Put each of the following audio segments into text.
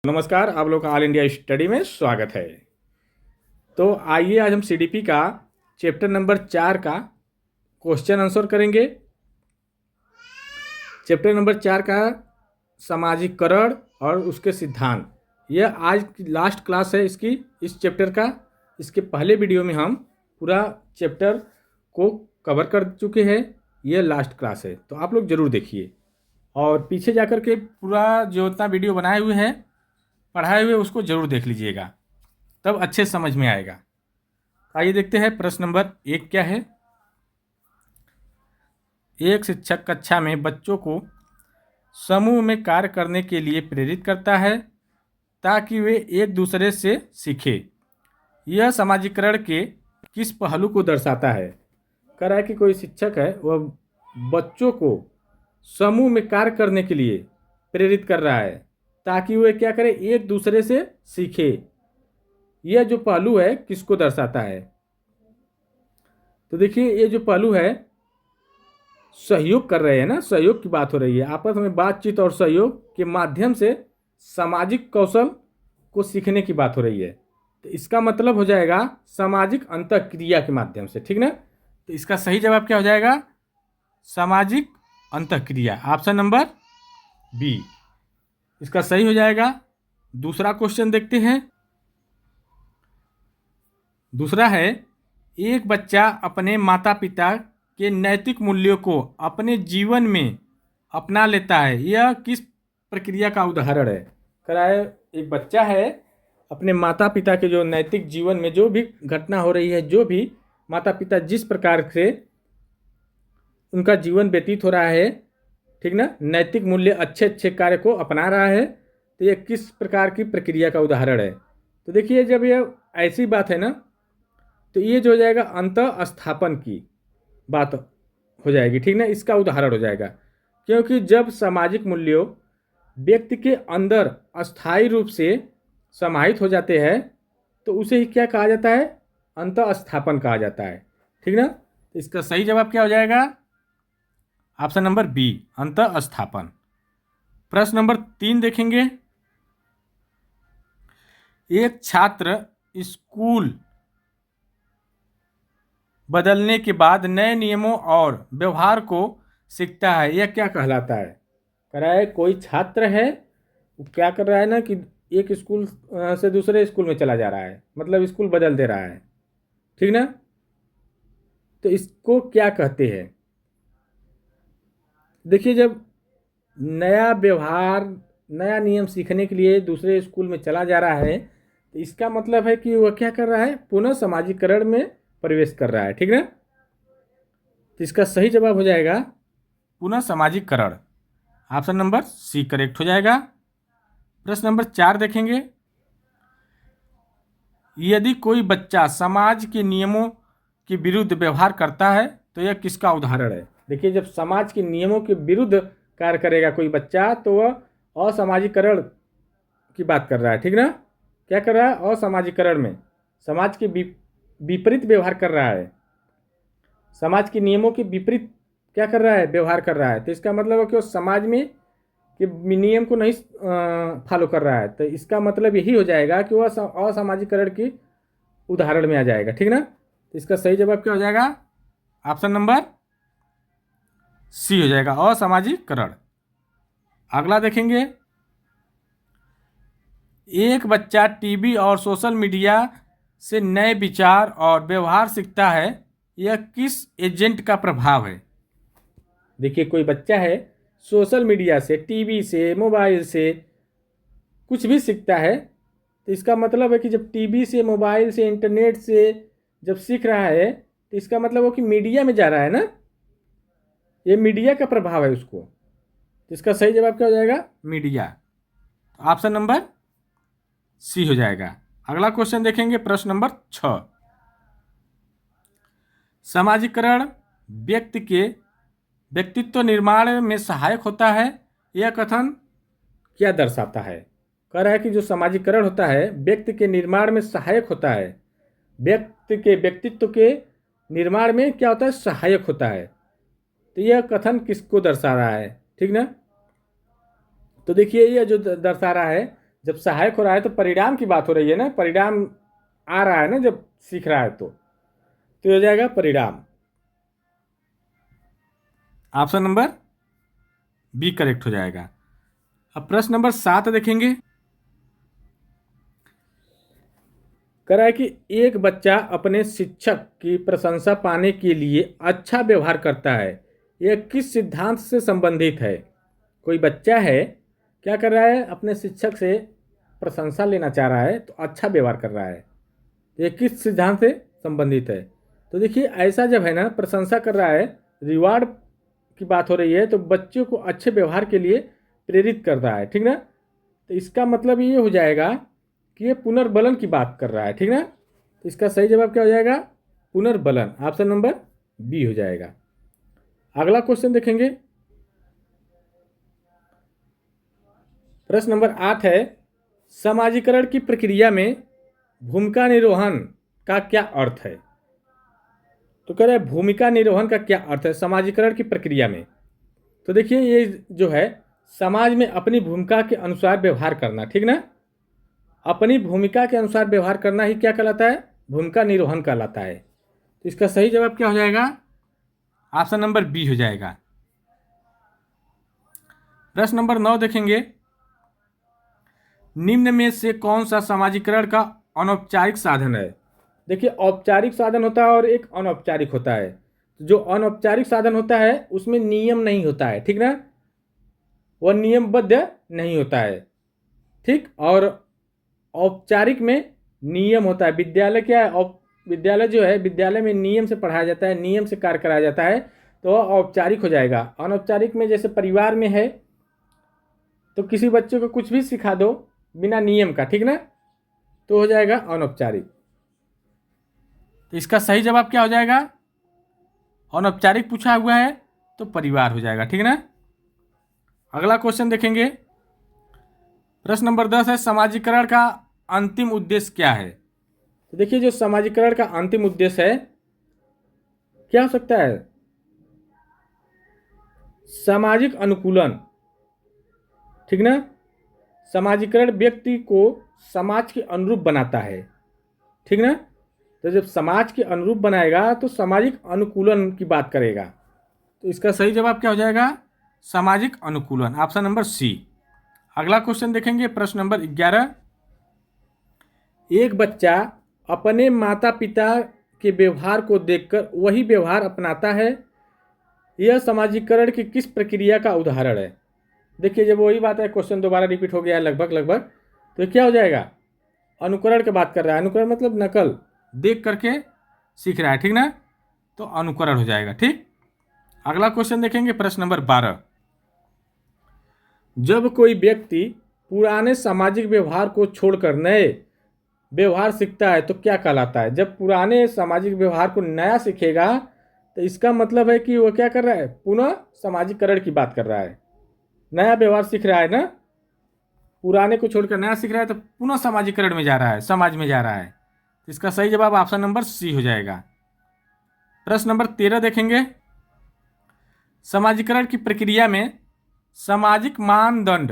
नमस्कार, आप लोग का ऑल इंडिया स्टडी में स्वागत है। तो आइए आज हम सीडीपी का चैप्टर नंबर 4 का क्वेश्चन आंसर करेंगे। चैप्टर नंबर 4 का सामाजिकरण और उसके सिद्धांत, यह आज की लास्ट क्लास है इस चैप्टर का। इसके पहले वीडियो में हम पूरा चैप्टर को कवर कर चुके हैं। यह लास्ट क्लास है, तो आप लोग ज़रूर देखिए और पीछे जाकर के पूरा जो इतना वीडियो बनाए हुए हैं पढ़ाए हुए उसको जरूर देख लीजिएगा, तब अच्छे समझ में आएगा। आइए देखते हैं प्रश्न नंबर 1 क्या है। एक शिक्षक कक्षा में बच्चों को समूह में कार्य करने के लिए प्रेरित करता है ताकि वे एक दूसरे से सीखें। यह समाजीकरण के किस पहलू को दर्शाता है? कह रहा है कि कोई शिक्षक है, वह बच्चों को समूह में कार्य करने के लिए प्रेरित कर रहा है ताकि वे क्या करें, एक दूसरे से सीखे। यह जो पहलू है किसको दर्शाता है? तो देखिए, ये जो पहलू है सहयोग कर रहे हैं ना, सहयोग की बात हो रही है। आपस में बातचीत और सहयोग के माध्यम से सामाजिक कौशल को सीखने की बात हो रही है। तो इसका मतलब हो जाएगा सामाजिक अंतःक्रिया के माध्यम से, ठीक ना। तो इसका सही जवाब क्या हो जाएगा? सामाजिक अंतःक्रिया, ऑप्शन नंबर बी इसका सही हो जाएगा। दूसरा क्वेश्चन देखते हैं। दूसरा है, एक बच्चा अपने माता पिता के नैतिक मूल्यों को अपने जीवन में अपना लेता है। यह किस प्रक्रिया का उदाहरण है? कह रहा है एक बच्चा है, अपने माता पिता के जो नैतिक जीवन में जो भी घटना हो रही है, जो भी माता पिता जिस प्रकार से उनका जीवन व्यतीत हो रहा है, ठीक ना, नैतिक मूल्य अच्छे अच्छे कार्य को अपना रहा है, तो यह किस प्रकार की प्रक्रिया का उदाहरण है? तो देखिए, जब यह ऐसी बात है ना, तो ये जो हो जाएगा अंतः स्थापन की बात हो जाएगी, ठीक ना। इसका उदाहरण हो जाएगा, क्योंकि जब सामाजिक मूल्यों व्यक्ति के अंदर अस्थायी रूप से समाहित हो जाते हैं तो उसे ही क्या कहा जाता है? अंतः स्थापन कहा जाता है, ठीक ना। तो इसका सही जवाब क्या हो जाएगा? ऑप्शन नंबर बी, अंतः स्थापन। प्रश्न नंबर 3 देखेंगे। एक छात्र स्कूल बदलने के बाद नए नियमों और व्यवहार को सीखता है। यह क्या कहलाता है? कह रहा है कोई छात्र है, वो क्या कर रहा है ना कि एक स्कूल से दूसरे स्कूल में चला जा रहा है, मतलब स्कूल बदल दे रहा है, ठीक ना। तो इसको क्या कहते हैं? देखिए, जब नया व्यवहार, नया नियम सीखने के लिए दूसरे स्कूल में चला जा रहा है, तो इसका मतलब है कि वह क्या कर रहा है? पुनः समाजीकरण में प्रवेश कर रहा है, ठीक ना। तो इसका सही जवाब हो जाएगा पुनः सामाजिकरण, ऑप्शन नंबर सी करेक्ट हो जाएगा। प्रश्न नंबर 4 देखेंगे। यदि कोई बच्चा समाज के नियमों के विरुद्ध व्यवहार करता है तो यह किसका उदाहरण है? देखिए, जब समाज के नियमों के विरुद्ध कार्य करेगा कोई बच्चा, तो वह असामाजिकरण की बात कर रहा है, ठीक ना। क्या कर रहा है? असामाजिकरण में समाज के विपरीत व्यवहार कर रहा है, समाज के नियमों के विपरीत क्या कर रहा है? व्यवहार कर रहा है। तो इसका मतलब है कि वो समाज में के नियम को नहीं फॉलो कर रहा है। तो इसका मतलब यही हो जाएगा कि वह असामाजिकरण की उदाहरण में आ जाएगा, ठीक ना। तो इसका सही जवाब क्या हो जाएगा? ऑप्शन नंबर सी हो जाएगा, असामाजिकरण। अगला देखेंगे। एक बच्चा टीवी और सोशल मीडिया से नए विचार और व्यवहार सीखता है। यह किस एजेंट का प्रभाव है? देखिए, कोई बच्चा है, सोशल मीडिया से, टीवी से, मोबाइल से कुछ भी सीखता है। तो इसका मतलब है कि जब टीवी से, मोबाइल से, इंटरनेट से जब सीख रहा है, तो इसका मतलब हो कि मीडिया में जा रहा है ना, ये मीडिया का प्रभाव है उसको। तो इसका सही जवाब क्या हो जाएगा? मीडिया, ऑप्शन नंबर सी हो जाएगा। अगला क्वेश्चन देखेंगे, प्रश्न नंबर 6। सामाजिकरण व्यक्ति के व्यक्तित्व निर्माण में सहायक होता है। यह कथन क्या दर्शाता है? कह रहा है कि जो सामाजिकरण होता है व्यक्ति के निर्माण में सहायक होता है, व्यक्ति के व्यक्तित्व के निर्माण में क्या होता है? सहायक होता है। तो यह कथन किसको दर्शा रहा है, ठीक ना। तो देखिए, यह जो दर्शा रहा है, जब सहायक हो रहा है तो परिणाम की बात हो रही है ना, परिणाम आ रहा है ना जब सीख रहा है तो हो जाएगा परिणाम। ऑप्शन नंबर बी करेक्ट हो जाएगा। अब प्रश्न नंबर 7 देखेंगे। कह रहा है कि एक बच्चा अपने शिक्षक की प्रशंसा पाने के लिए अच्छा व्यवहार करता है, यह किस सिद्धांत से संबंधित है? कोई बच्चा है, क्या कर रहा है, अपने शिक्षक से प्रशंसा लेना चाह रहा है तो अच्छा व्यवहार कर रहा है, यह किस सिद्धांत से संबंधित है? तो देखिए ऐसा जब है ना, प्रशंसा कर रहा है, रिवार्ड की बात हो रही है, तो बच्चों को अच्छे व्यवहार के लिए प्रेरित कर रहा है, ठीक ना। तो इसका मतलब ये हो जाएगा कि ये पुनर्बलन की बात कर रहा है, ठीक ना। तो इसका सही जवाब क्या हो जाएगा? पुनर्बलन। ऑप्शन नंबर बी हो जाएगा। अगला क्वेश्चन देखेंगे। प्रश्न नंबर 8 है, समाजीकरण की प्रक्रिया में भूमिका निर्वहन का क्या अर्थ है? तो कह रहे हैं भूमिका निर्वहन का क्या अर्थ है समाजीकरण की प्रक्रिया में? तो देखिए ये जो है, समाज में अपनी भूमिका के अनुसार व्यवहार करना, ठीक ना। अपनी भूमिका के अनुसार व्यवहार करना ही क्या कहलाता है? भूमिका निर्वहन कहलाता है। तो इसका सही जवाब क्या हो जाएगा? ऑप्शन नंबर बी हो जाएगा। प्रश्न नंबर 9 देखेंगे। निम्न में से कौन सा समाजीकरण का अनौपचारिक साधन है? देखिए औपचारिक साधन होता है और एक अनौपचारिक होता है। जो अनौपचारिक साधन होता है उसमें नियम नहीं होता है, ठीक ना, वह नियमबद्ध नहीं होता है, ठीक। और औपचारिक में नियम होता है। विद्यालय क्या है? विद्यालय जो है, विद्यालय में नियम से पढ़ाया जाता है, नियम से कार्य कराया जाता है, तो औपचारिक हो जाएगा। अनौपचारिक में जैसे परिवार में है तो किसी बच्चे को कुछ भी सिखा दो बिना नियम का, ठीक ना, तो हो जाएगा अनौपचारिक। तो इसका सही जवाब क्या हो जाएगा? अनौपचारिक पूछा हुआ है तो परिवार हो जाएगा, ठीक ना। अगला क्वेश्चन देखेंगे। प्रश्न नंबर 10 है, समाजीकरण का अंतिम उद्देश्य क्या है? तो देखिए जो समाजीकरण का अंतिम उद्देश्य है क्या हो सकता है? सामाजिक अनुकूलन, ठीक ना। समाजीकरण व्यक्ति को समाज के अनुरूप बनाता है, ठीक ना। तो जब समाज के अनुरूप बनाएगा तो सामाजिक अनुकूलन की बात करेगा। तो इसका सही जवाब क्या हो जाएगा? सामाजिक अनुकूलन। Option number C. अगला क्वेश्चन देखेंगे। प्रश्न नंबर 11। एक बच्चा अपने माता पिता के व्यवहार को देखकर वही व्यवहार अपनाता है, यह समाजीकरण की किस प्रक्रिया का उदाहरण है? देखिए जब वही बात है, क्वेश्चन दोबारा रिपीट हो गया है लगभग, तो क्या हो जाएगा? अनुकरण की बात कर रहा है। अनुकरण मतलब नकल, देख करके सीख रहा है, ठीक ना, तो अनुकरण हो जाएगा, ठीक। अगला क्वेश्चन देखेंगे। प्रश्न नंबर 12। जब कोई व्यक्ति पुराने सामाजिक व्यवहार को छोड़कर नए व्यवहार सीखता है तो क्या कहलाता है? जब पुराने सामाजिक व्यवहार को नया सीखेगा तो इसका मतलब है कि वो क्या कर रहा है? पुनः सामाजिकरण की बात कर रहा है। नया व्यवहार सीख रहा है ना, पुराने को छोड़कर नया सीख रहा है तो पुनः सामाजिकरण में जा रहा है, समाज में जा रहा है। इसका सही जवाब ऑप्शन नंबर सी हो जाएगा। प्रश्न नंबर 13 देखेंगे। समाजीकरण की प्रक्रिया में सामाजिक मानदंड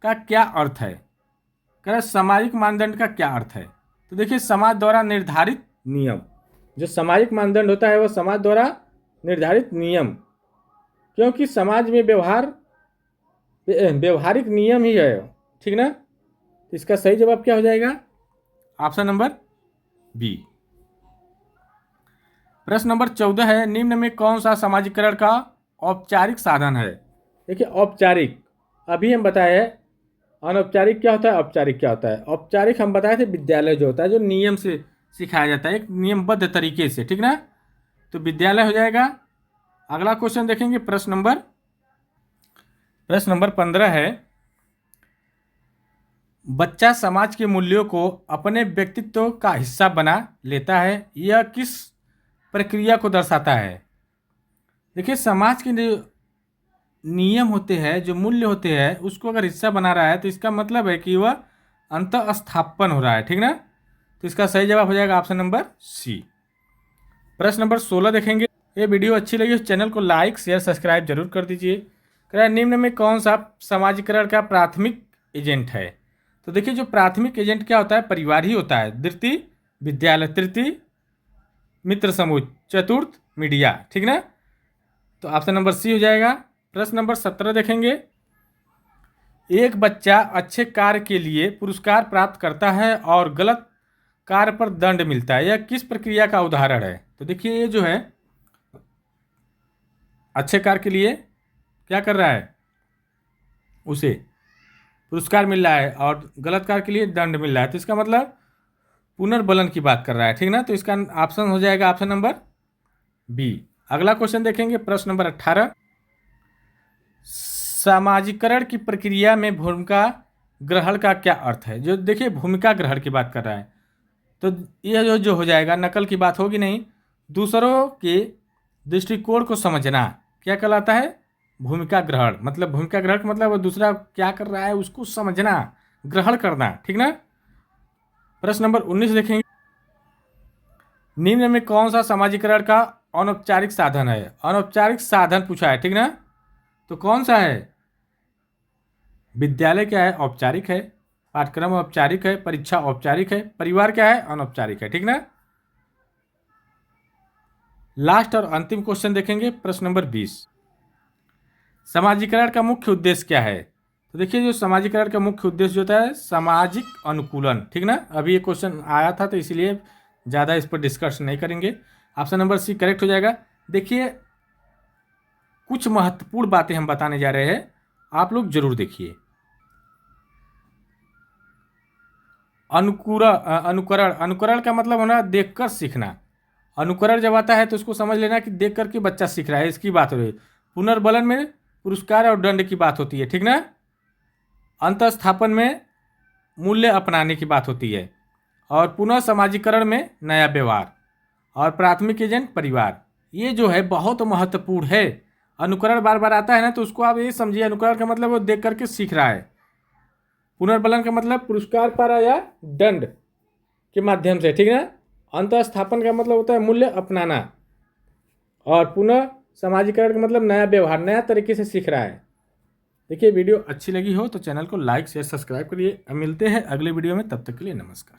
का क्या अर्थ है? कह रहे सामाजिक मानदंड का क्या अर्थ है? तो देखिए समाज द्वारा निर्धारित नियम, जो सामाजिक मानदंड होता है वह समाज द्वारा निर्धारित नियम, क्योंकि समाज में व्यवहारिक नियम ही है, ठीक ना। तो इसका सही जवाब क्या हो जाएगा? Option number B. प्रश्न नंबर 14 है, निम्न में कौन सा समाजीकरण का औपचारिक साधन है? देखिए औपचारिक अभी हम बताए हैं, अनौपचारिक क्या होता है, औपचारिक क्या होता है। औपचारिक हम बताए थे विद्यालय जो होता है, जो नियम से सिखाया जाता है एक नियमबद्ध तरीके से, ठीक ना, तो विद्यालय हो जाएगा। अगला क्वेश्चन देखेंगे। प्रश्न नंबर 15 है, बच्चा समाज के मूल्यों को अपने व्यक्तित्व का हिस्सा बना लेता है, यह किस प्रक्रिया को दर्शाता है? देखिए समाज के नियम होते हैं, जो मूल्य होते हैं, उसको अगर हिस्सा बना रहा है तो इसका मतलब है कि वह अंतः स्थापन हो रहा है, ठीक ना। तो इसका सही जवाब हो जाएगा ऑप्शन नंबर सी। प्रश्न नंबर 16 देखेंगे। ये वीडियो अच्छी लगी तो चैनल को लाइक शेयर सब्सक्राइब जरूर कर दीजिए। कह रहा है निम्न में कौन सा समाजीकरण का प्राथमिक एजेंट है? तो देखिए जो प्राथमिक एजेंट क्या होता है, परिवार ही होता है। द्वितीय विद्यालय, तृतीय मित्र समूह, चतुर्थ मीडिया, ठीक ना। तो ऑप्शन नंबर सी हो जाएगा। प्रश्न नंबर 17 देखेंगे। एक बच्चा अच्छे कार्य के लिए पुरस्कार प्राप्त करता है और गलत कार्य पर दंड मिलता है, यह किस प्रक्रिया का उदाहरण है? तो देखिए ये जो है अच्छे कार्य के लिए क्या कर रहा है, उसे पुरस्कार मिल रहा है और गलत कार्य के लिए दंड मिल रहा है, तो इसका मतलब पुनर्बलन की बात कर रहा है, ठीक ना। तो इसका ऑप्शन हो जाएगा ऑप्शन नंबर बी। अगला क्वेश्चन देखेंगे, प्रश्न नंबर 18। सामाजिकरण की प्रक्रिया में भूमिका ग्रहण का क्या अर्थ है? जो देखिए भूमिका ग्रहण की बात कर रहा है, तो यह जो हो जाएगा, नकल की बात होगी नहीं, दूसरों के दृष्टिकोण को समझना क्या कहलाता है, भूमिका ग्रहण। मतलब भूमिका ग्रहण का मतलब वो दूसरा क्या कर रहा है उसको समझना, ग्रहण करना, ठीक ना। प्रश्न नंबर 19 देखेंगे। निम्न में कौन सा सामाजिकरण का अनौपचारिक साधन है? अनौपचारिक साधन पूछा है, ठीक ना। तो कौन सा है? विद्यालय क्या है, औपचारिक है। पाठ्यक्रम औपचारिक है, परीक्षा औपचारिक है, परिवार क्या है, अनौपचारिक है, ठीक ना। लास्ट और अंतिम क्वेश्चन देखेंगे, प्रश्न नंबर 20। सामाजिकरण का मुख्य उद्देश्य क्या है? तो देखिए जो सामाजिकरण का मुख्य उद्देश्य जो होता है, सामाजिक अनुकूलन, ठीक ना। अभी ये क्वेश्चन आया था तो इसलिए ज़्यादा इस पर डिस्कस नहीं करेंगे। ऑप्शन नंबर सी करेक्ट हो जाएगा। देखिए कुछ महत्वपूर्ण बातें हम बताने जा रहे हैं, आप लोग जरूर देखिए। अनुकरण, अनुकरण का मतलब होना देखकर सीखना। अनुकरण जब आता है तो उसको समझ लेना कि देख करके बच्चा सीख रहा है, इसकी बात हो रही है। पुनर्बलन में पुरस्कार और दंड की बात होती है, ठीक ना। अंतस्थापन में मूल्य अपनाने की बात होती है, और पुनः समाजीकरण में नया व्यवहार, और प्राथमिक एजेंट परिवार। ये जो है बहुत महत्वपूर्ण है। अनुकरण बार बार आता है ना, तो उसको आप ये समझिए, अनुकरण का मतलब वो देख करके सीख रहा है। पुनर्बलन का मतलब पुरस्कार पारा या दंड के माध्यम से, ठीक है। अंतस्थापन का मतलब होता है मूल्य अपनाना, और पुनः समाजीकरण का मतलब नया व्यवहार, नया तरीके से सीख रहा है। देखिए वीडियो अच्छी लगी हो तो चैनल को लाइक शेयर सब्सक्राइब करिए। मिलते हैं अगले वीडियो में, तब तक के लिए नमस्कार।